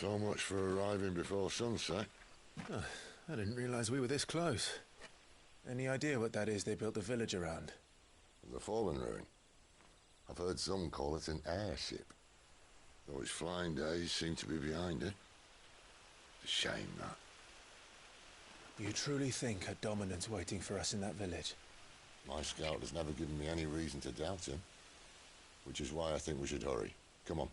So much for arriving before sunset. Oh, I didn't realize we were this close. Any idea what that is they built the village around? The fallen ruin. I've heard some call it an airship. Though its flying days seem to be behind it. It's a shame, that. You truly think a dominant's waiting for us in that village? My scout has never given me any reason to doubt him. Which is why I think we should hurry. Come on.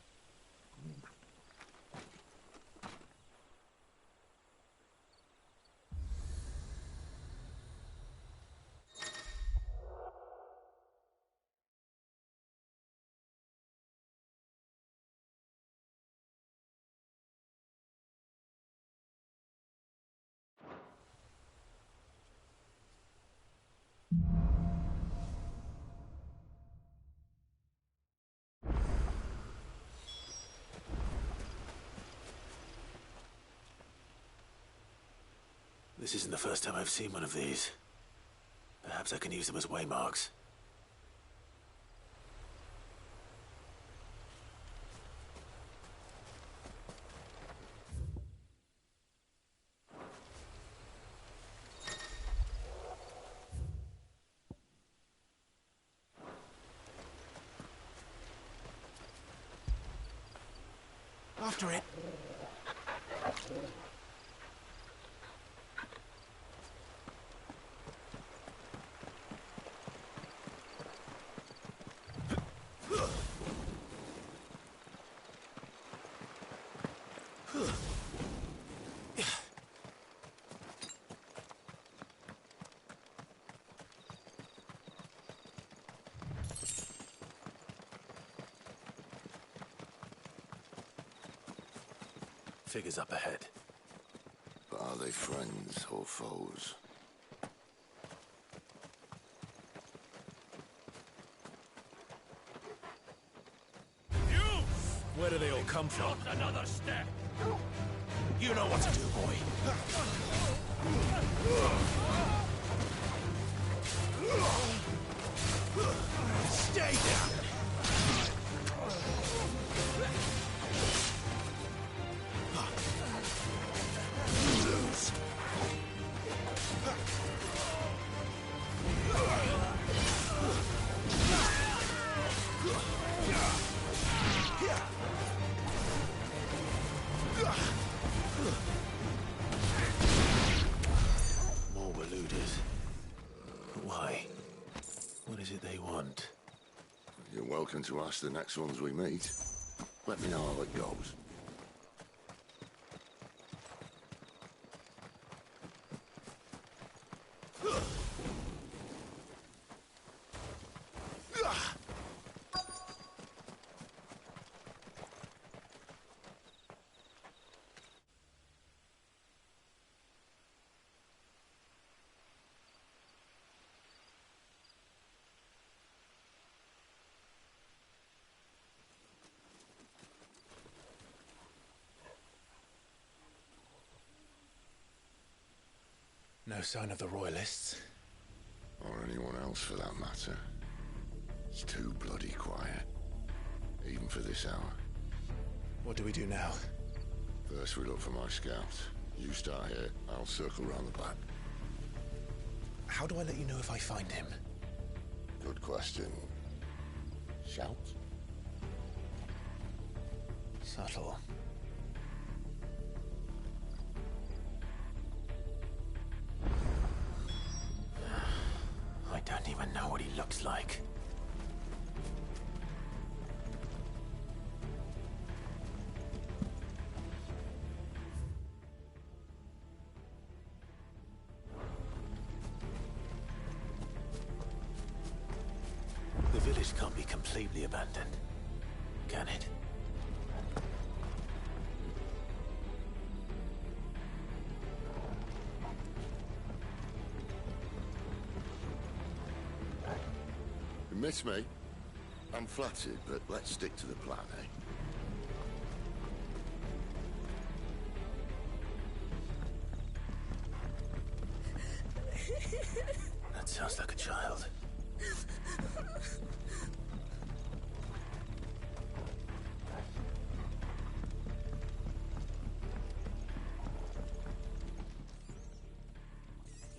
This isn't the first time I've seen one of these. Perhaps I can use them as waymarks. After it! Figures up ahead. But are they friends or foes? You! Where do they all come from? Not another step! You know what to do, boy. Stay down! More were looters. Why? What is it they want? You're welcome to ask the next ones we meet. Let me know how it goes. No sign of the Royalists. Or anyone else for that matter. It's too bloody quiet. Even for this hour. What do we do now? First we look for my scout. You start here, I'll circle round the back. How do I let you know if I find him? Good question. Shout? Subtle. I don't even know what he looks like. The village can't be completely abandoned, can it? You miss me? I'm flattered, but let's stick to the plan, eh? That sounds like a child.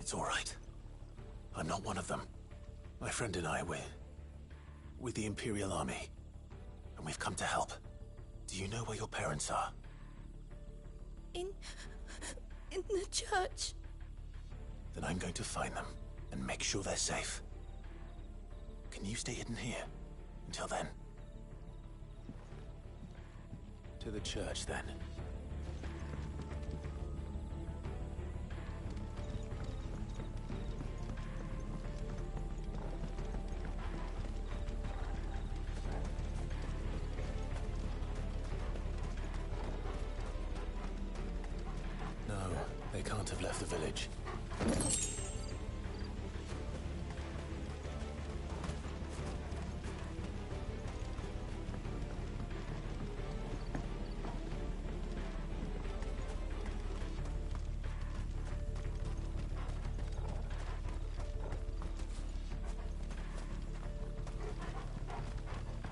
It's all right. I'm not one of them. My friend and I, we're with the Imperial Army, and we've come to help. Do you know where your parents are? In the church. Then I'm going to find them and make sure they're safe. Can you stay hidden here until then? To the church, then. No, they can't have left the village.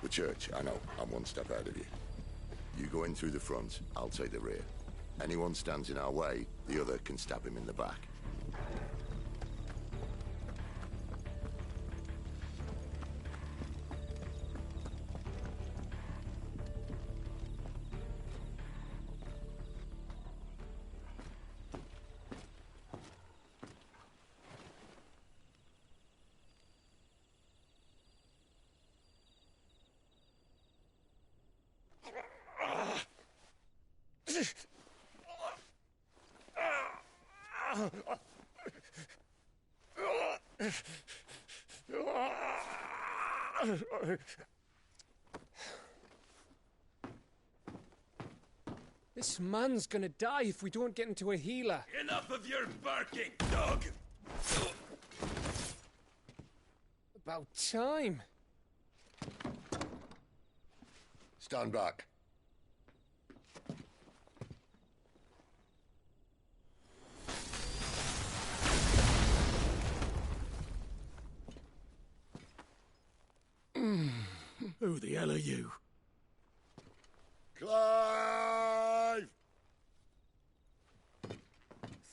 The church, I know. I'm one step ahead of you. You go in through the front, I'll take the rear. Anyone stands in our way, the other can stab him in the back. This man's gonna die if we don't get into a healer. Enough of your barking, dog! About time. Stand back. Who the hell are you? Clive!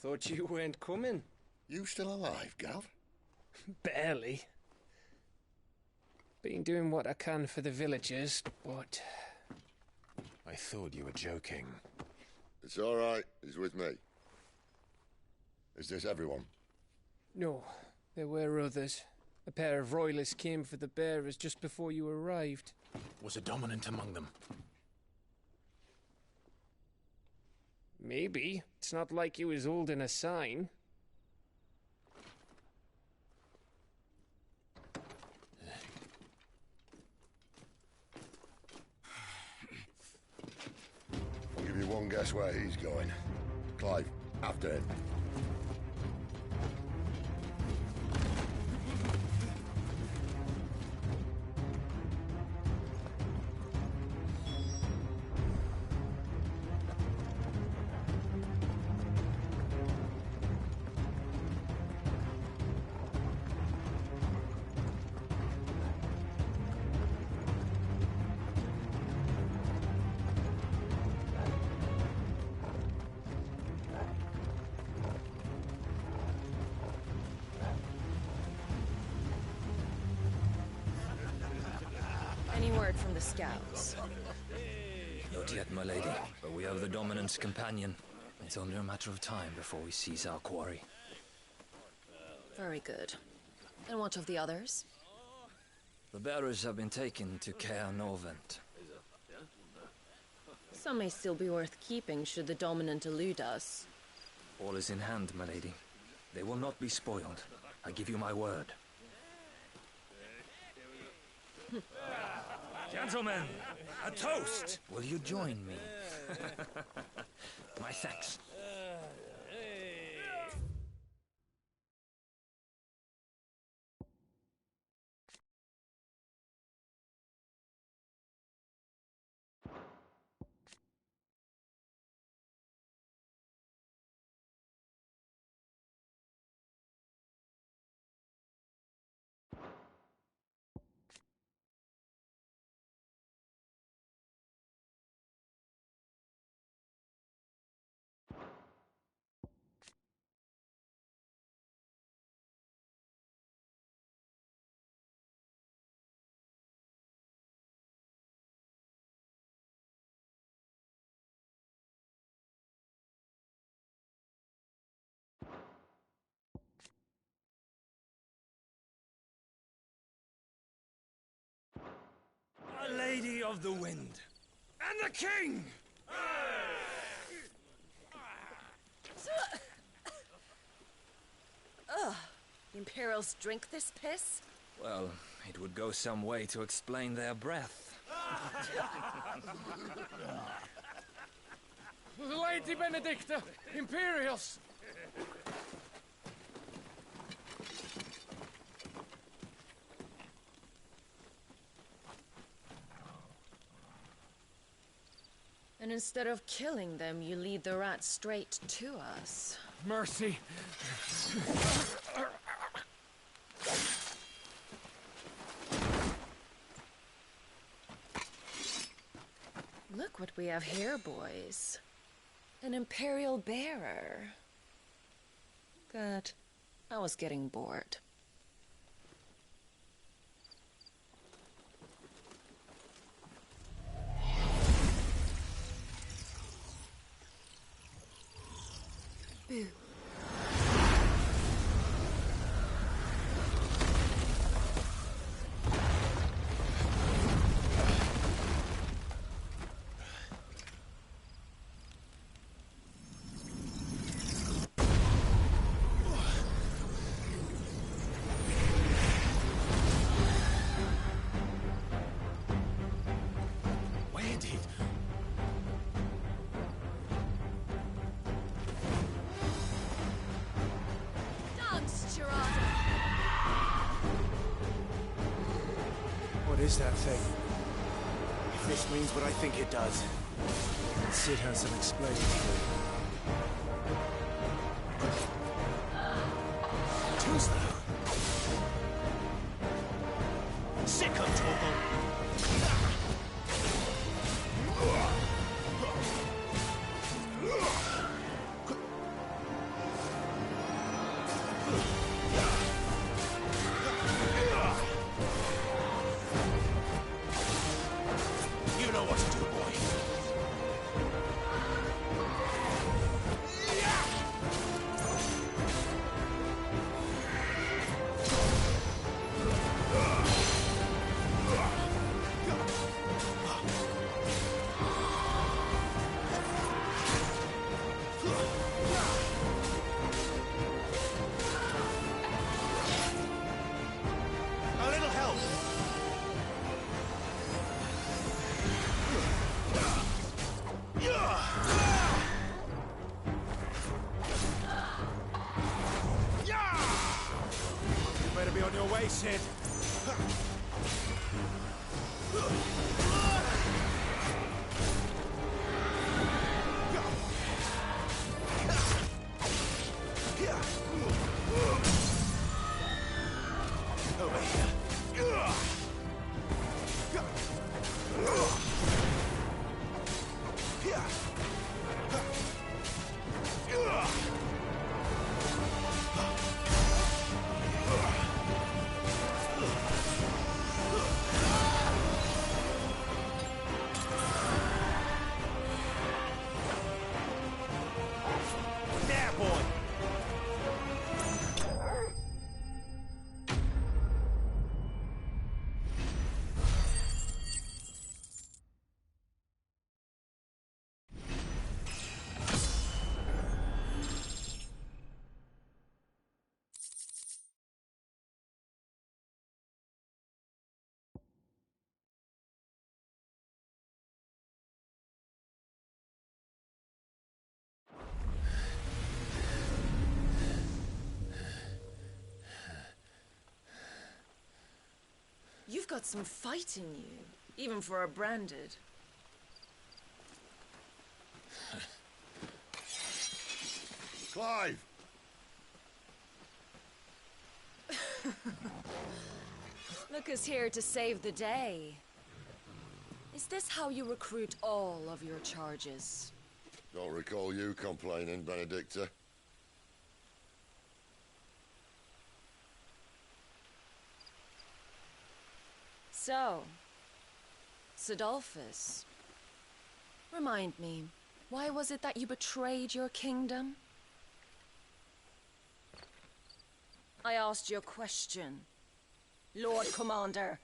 Thought you weren't coming. You still alive, Gav? Barely. Been doing what I can for the villagers, but... I thought you were joking. It's all right. He's with me. Is this everyone? No, there were others. A pair of royalists came for the bearers just before you arrived. Was a dominant among them? Maybe. It's not like he was holding a sign. I'll give you one guess where he's going. Clive, after him. Any word from the scouts? Not yet, my lady, but we have the Dominant's companion. It's only a matter of time before we seize our quarry. Very good. And what of the others? The bearers have been taken to Caer Norvent. Some may still be worth keeping should the Dominant elude us. All is in hand, my lady. They will not be spoiled. I give you my word. Gentlemen, a toast! Will you join me? My thanks. Lady of the Wind. And the King! Ugh. The Imperials drink this piss? Well, it would go some way to explain their breath. Lady Benedicta! Imperials! And instead of killing them, you lead the rats straight to us. Mercy! Look what we have here, boys. An Imperial bearer. Good. I was getting bored. Boo. Where did... What is that thing? If this means what I think it does, Sid has some explaining to do. Tuzlo! Sick of Torgal! You know what to do, boy. A little help. You better be on your way, Sid. Over here. There, boy. You've got some fight in you, even for a branded. Clive! Look who's here to save the day. Is this how you recruit all of your charges? Don't recall you complaining, Benedicta. So, Sidolphus, remind me, why was it that you betrayed your kingdom? I asked you a question, Lord Commander.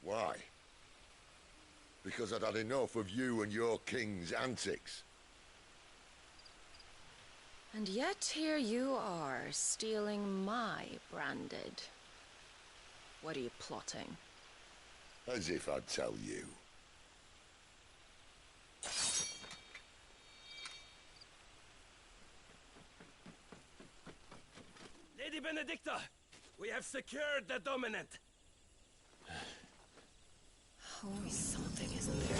Why? Because I'd had enough of you and your king's antics. And yet here you are, stealing my branded. What are you plotting? As if I'd tell you. Lady Benedicta, we have secured the dominant. Always something, isn't there?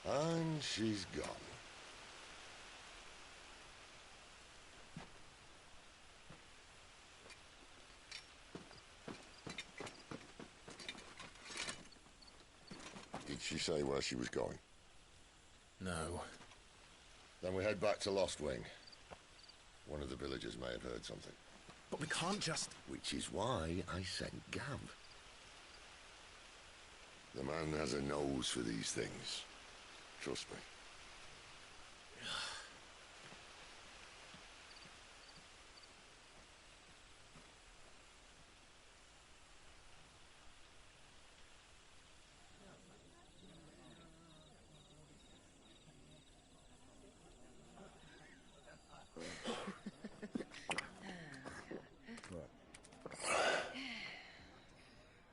And she's gone. Did she say where she was going? No. Then we head back to Lost Wing. One of the villagers may have heard something. But we can't just... Which is why I sent Gav. The man has a nose for these things. Trust me.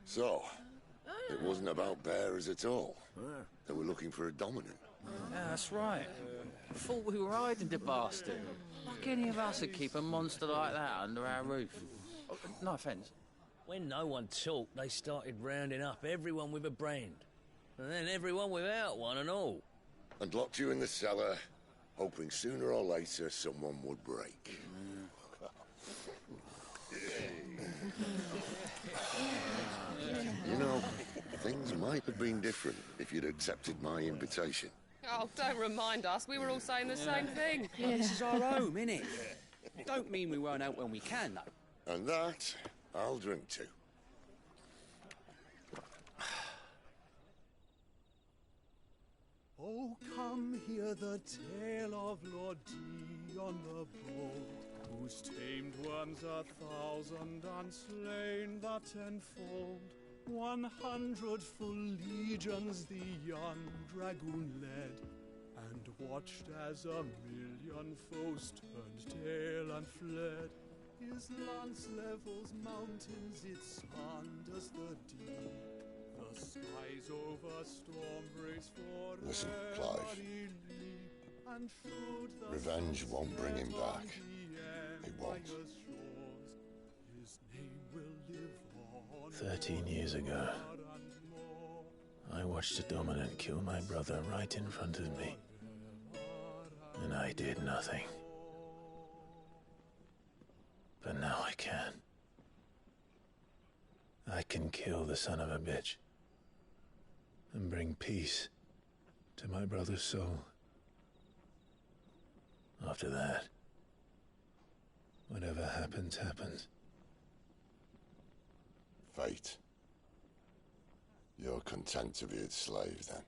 So, it wasn't about bearers at all. They were looking for a dominant. Yeah, that's right. Thought we were hiding the bastard. Like any of us would keep a monster like that under our roof. Oh, no offence. When no one talked, they started rounding up everyone with a brand. And then everyone without one and all. And locked you in the cellar, hoping sooner or later someone would break. You know, things might have been different if you'd accepted my invitation. Oh, don't remind us. We were all saying the same thing. This is our home, innit? Don't mean we won't out when we can, though. And that, I'll drink to. Oh, come hear the tale of Lord Dion the Bold, who's tamed worms 1,000 and slain the tenfold. 100 full legions the young dragoon led, and watched as 1,000,000 foes turned tail and fled. His lance levels mountains, it sanders the deep. The skies over storm breaks for Listen, Clive. Revenge won't bring him back. It won't. 13 years ago, I watched a dominant kill my brother right in front of me. And I did nothing. But now I can. I can kill the son of a bitch and bring peace to my brother's soul. After that, whatever happens, happens. Fate. You're content to be its slave, then?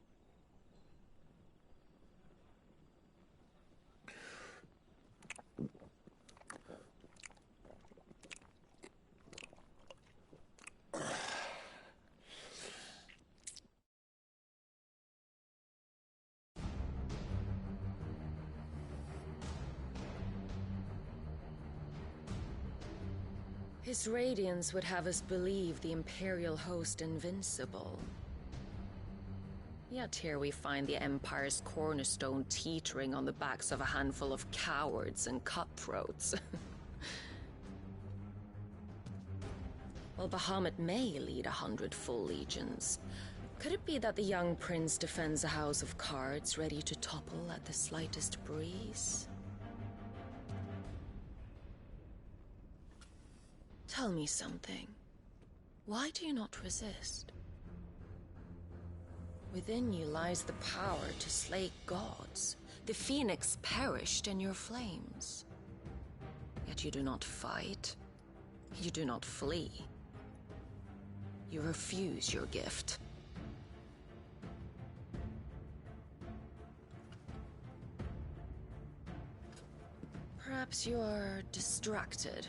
His radiance would have us believe the Imperial host invincible. Yet here we find the Empire's cornerstone teetering on the backs of a handful of cowards and cutthroats. While Bahamut may lead 100 full legions, could it be that the young prince defends a house of cards ready to topple at the slightest breeze? Tell me something. Why do you not resist? Within you lies the power to slay gods. The phoenix perished in your flames. Yet you do not fight. You do not flee. You refuse your gift. Perhaps you're distracted.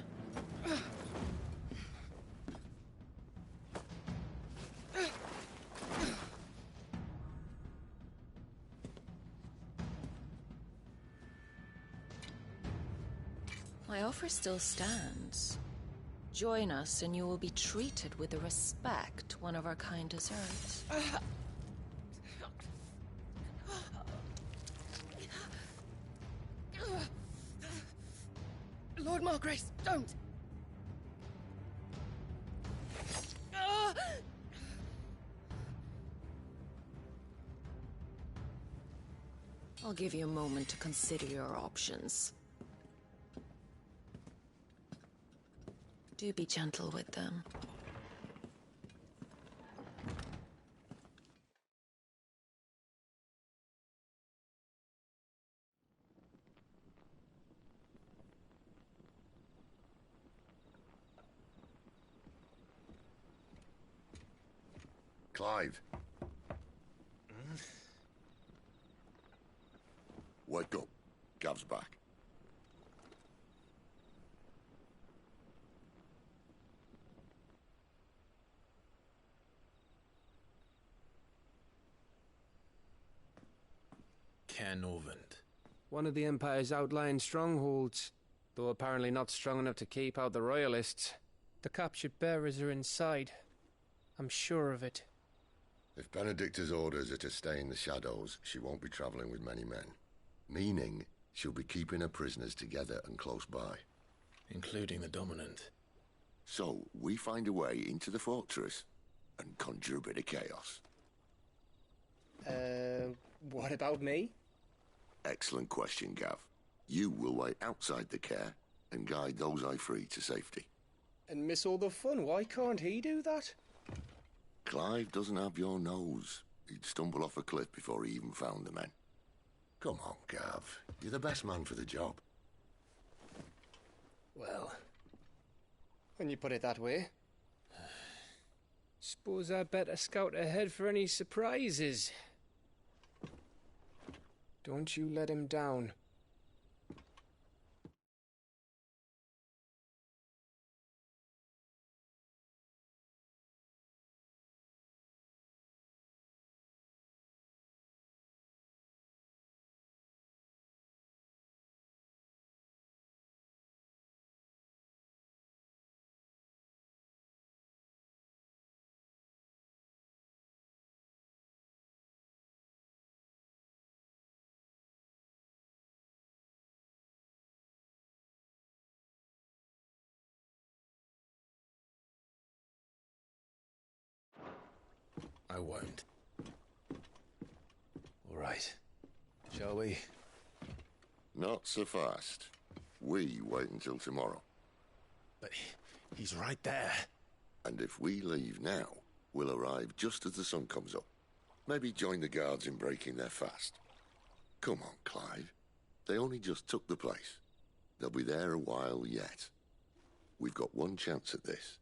My offer still stands. Join us and you will be treated with the respect one of our kind deserves. Lord Margrace, don't! I'll give you a moment to consider your options. Do be gentle with them. Clive. Wake up. Gav's back. Caernarvon. One of the Empire's outlying strongholds, though apparently not strong enough to keep out the Royalists. The captured bearers are inside. I'm sure of it. If Benedicta's orders are to stay in the shadows, she won't be traveling with many men. Meaning, she'll be keeping her prisoners together and close by. Including the Dominant. So, we find a way into the fortress and conjure a bit of chaos. What about me? Excellent question, Gav. You will wait outside the care and guide those I free to safety. And miss all the fun. Why can't he do that? Clive doesn't have your nose. He'd stumble off a cliff before he even found the men. Come on, Gav. You're the best man for the job. Well, when you put it that way. Suppose I'd better scout ahead for any surprises. Don't you let him down. I won't. All right. Shall we? Not so fast. We wait until tomorrow. But he's right there. And if we leave now, we'll arrive just as the sun comes up. Maybe join the guards in breaking their fast. Come on, Clive. They only just took the place. They'll be there a while yet. We've got one chance at this.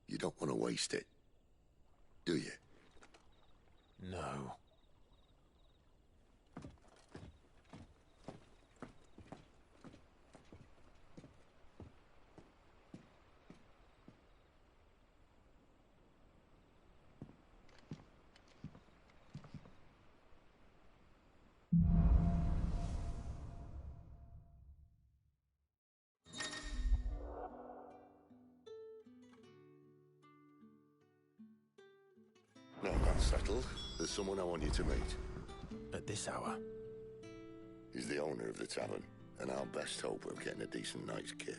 You don't want to waste it, do you? No. No, that's settled. There's someone I want you to meet. At this hour? He's the owner of the tavern, and our best hope of getting a decent night's kip.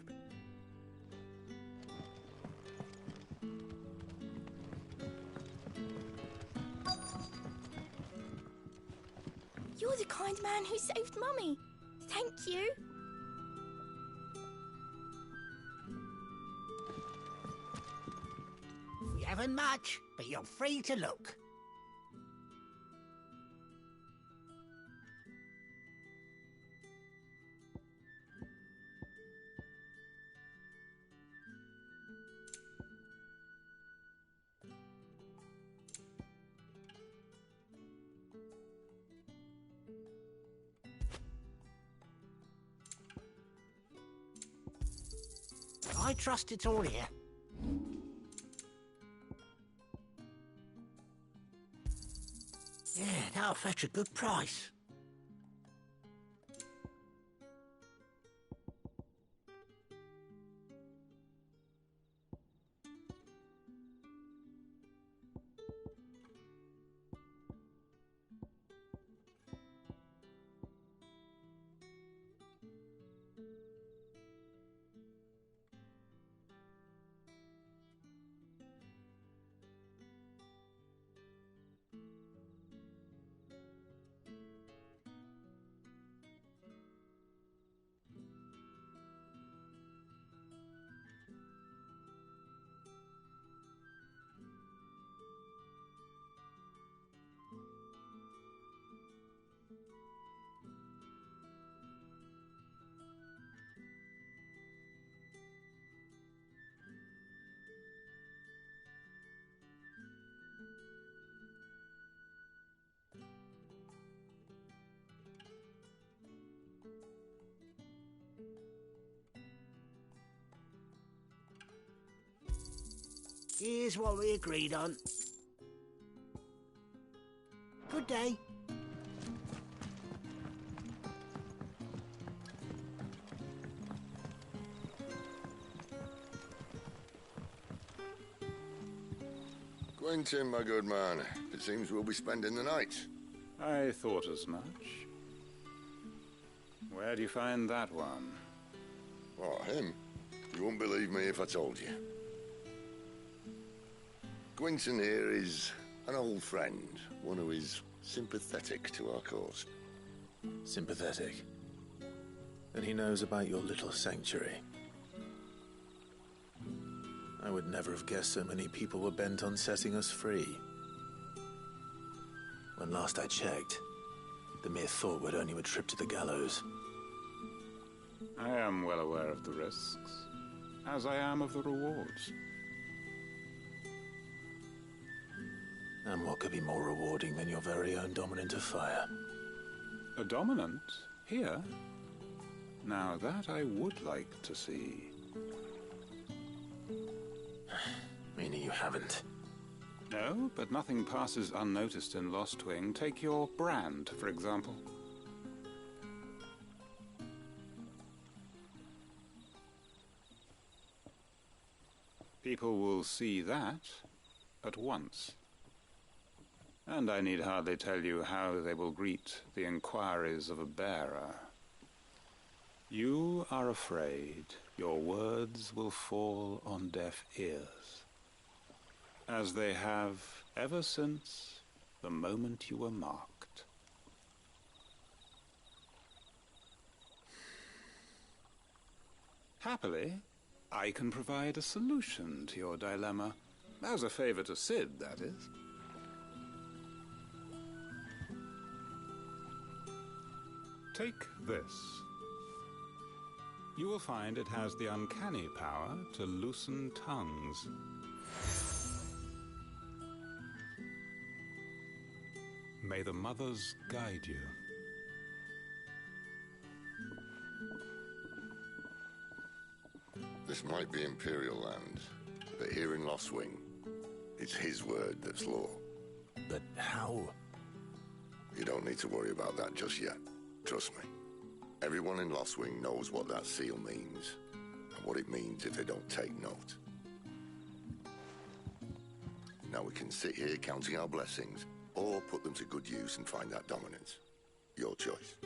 You're the kind man who saved Mummy. Thank you. We haven't much, but you're free to look. I trust it's all here. Yeah, that'll fetch a good price. Here's what we agreed on. Good day. Quentin, my good man. It seems we'll be spending the night. I thought as much. Where do you find that one? What, him? You wouldn't believe me if I told you. Quentin here is an old friend, one who is sympathetic to our cause. Sympathetic? Then he knows about your little sanctuary. I would never have guessed so many people were bent on setting us free. When last I checked, the mere thought would earn you a trip to the gallows. I am well aware of the risks, as I am of the rewards. And what could be more rewarding than your very own dominant of fire? A dominant? Here? Now that I would like to see. Meaning you haven't? No, but nothing passes unnoticed in Lost Wing. Take your brand, for example. People will see that at once. And I need hardly tell you how they will greet the inquiries of a bearer. You are afraid your words will fall on deaf ears, as they have ever since the moment you were marked. Happily, I can provide a solution to your dilemma, as a favor to Sid, that is. Take this. You will find it has the uncanny power to loosen tongues. May the mothers guide you. This might be Imperial land, but here in Lost Wing, it's his word that's law. But how? You don't need to worry about that just yet. Trust me. Everyone in Lost Wing knows what that seal means, and what it means if they don't take note. Now we can sit here counting our blessings, or put them to good use and find that dominance. Your choice.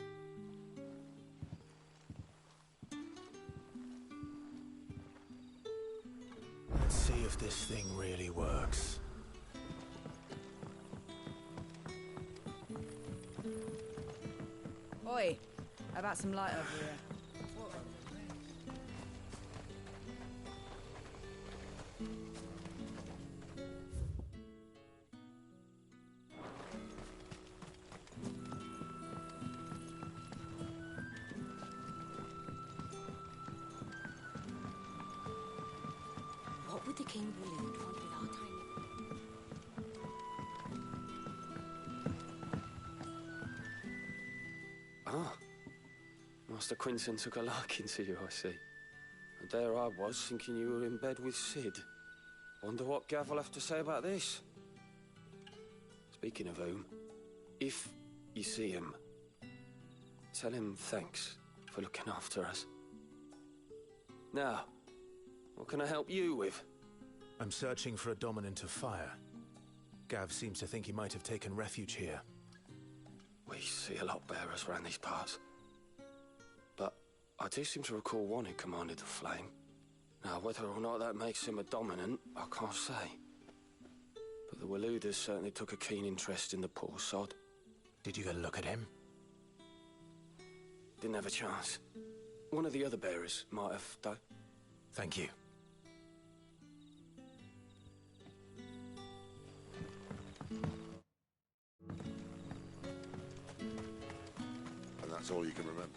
Let's see if this thing really works. Oi, how about some light over here? What would the king really want with our tiny... Ah. Master Quinton took a liking to you, I see. And there I was, thinking you were in bed with Sid. Wonder what Gav will have to say about this. Speaking of whom, if you see him, tell him thanks for looking after us. Now, what can I help you with? I'm searching for a dominant of fire. Gav seems to think he might have taken refuge here. We see a lot bearers around these parts. But I do seem to recall one who commanded the flame. Now, whether or not that makes him a dominant, I can't say. But the Waluders certainly took a keen interest in the poor sod. Did you get a look at him? Didn't have a chance. One of the other bearers might have, though. Thank you. And that's all you can remember?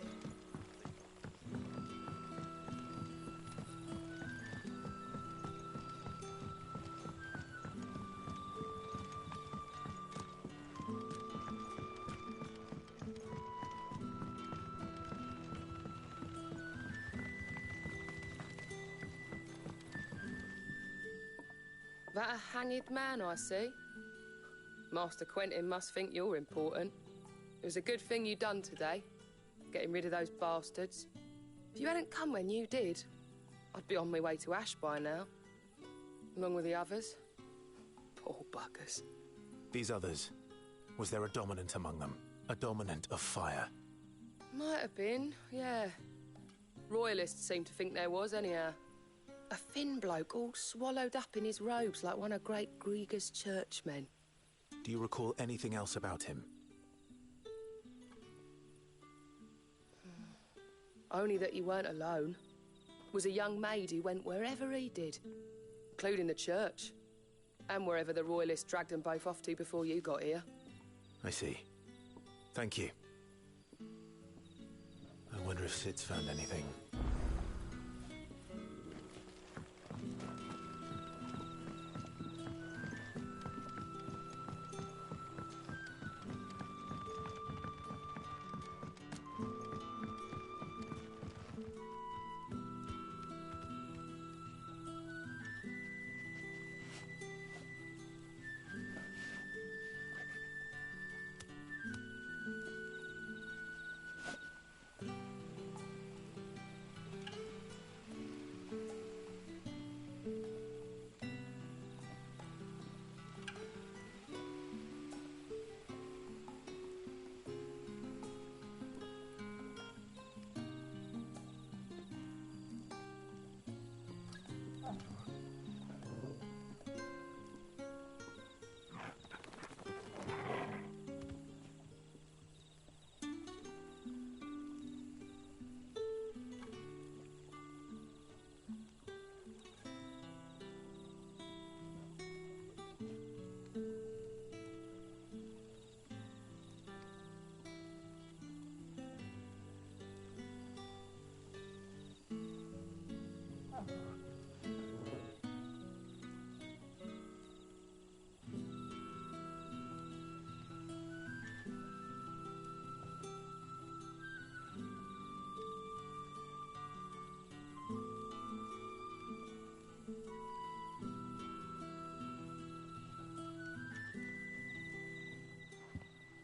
That a hanged man I see? Master Quentin must think you're important. It was a good thing you done today, getting rid of those bastards. If you hadn't come when you did, I'd be on my way to Ash by now, along with the others. Poor buggers. These others, was there a dominant among them? A dominant of fire? Might have been, yeah. Royalists seem to think there was, anyhow. A thin bloke all swallowed up in his robes like one of Great Grieger's churchmen. Do you recall anything else about him? Only that he weren't alone. Was a young maid who went wherever he did, including the church, and wherever the Royalists dragged them both off to before you got here. I see. Thank you. I wonder if Sid's found anything.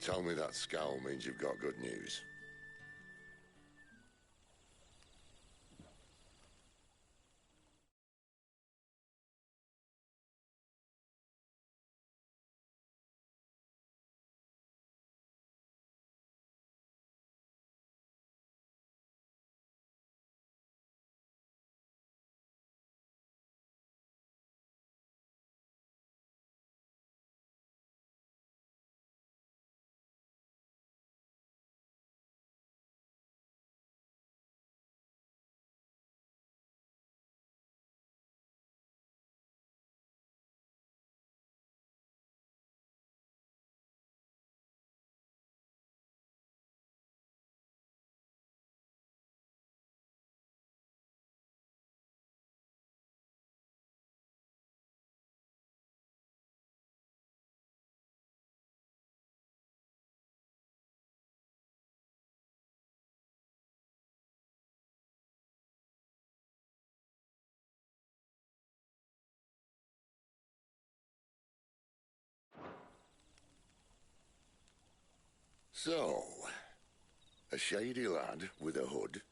Tell me that scowl means you've got good news. So, a shady lad with a hood,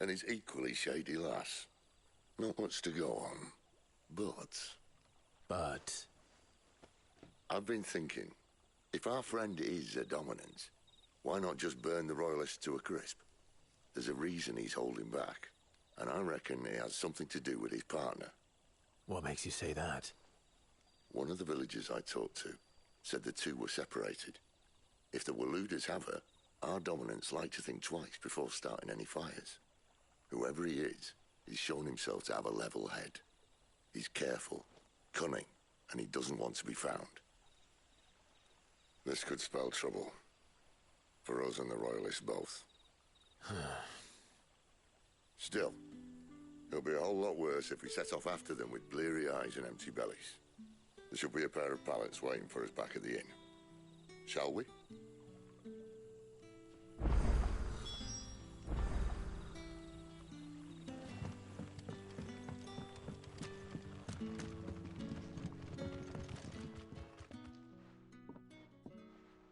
and his equally shady lass. Not much to go on, but... I've been thinking, if our friend is a dominant, why not just burn the Royalists to a crisp? There's a reason he's holding back, and I reckon it has something to do with his partner. What makes you say that? One of the villagers I talked to said the two were separated. If the Waluders have her, our dominants like to think twice before starting any fires. Whoever he is, he's shown himself to have a level head. He's careful, cunning, and he doesn't want to be found. This could spell trouble. For us and the Royalists both. Still, it'll be a whole lot worse if we set off after them with bleary eyes and empty bellies. There should be a pair of pallets waiting for us back at the inn. Shall we?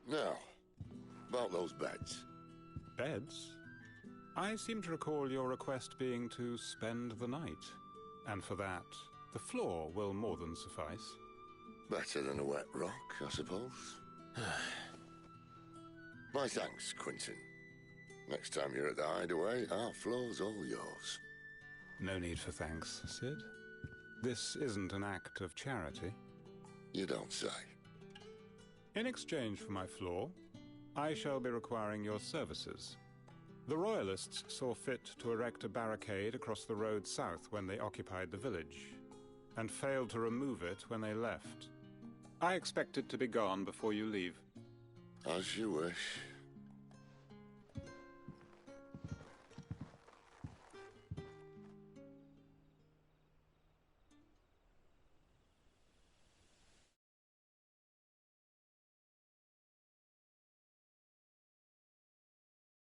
Now, about those beds. Beds? I seem to recall your request being to spend the night. And for that, the floor will more than suffice. Better than a wet rock, I suppose. My thanks, Quentin. Next time you're at the hideaway, our floor's all yours. No need for thanks, Sid. This isn't an act of charity. You don't say. In exchange for my floor, I shall be requiring your services. The Royalists saw fit to erect a barricade across the road south when they occupied the village, and failed to remove it when they left. I expect it to be gone before you leave. As you wish.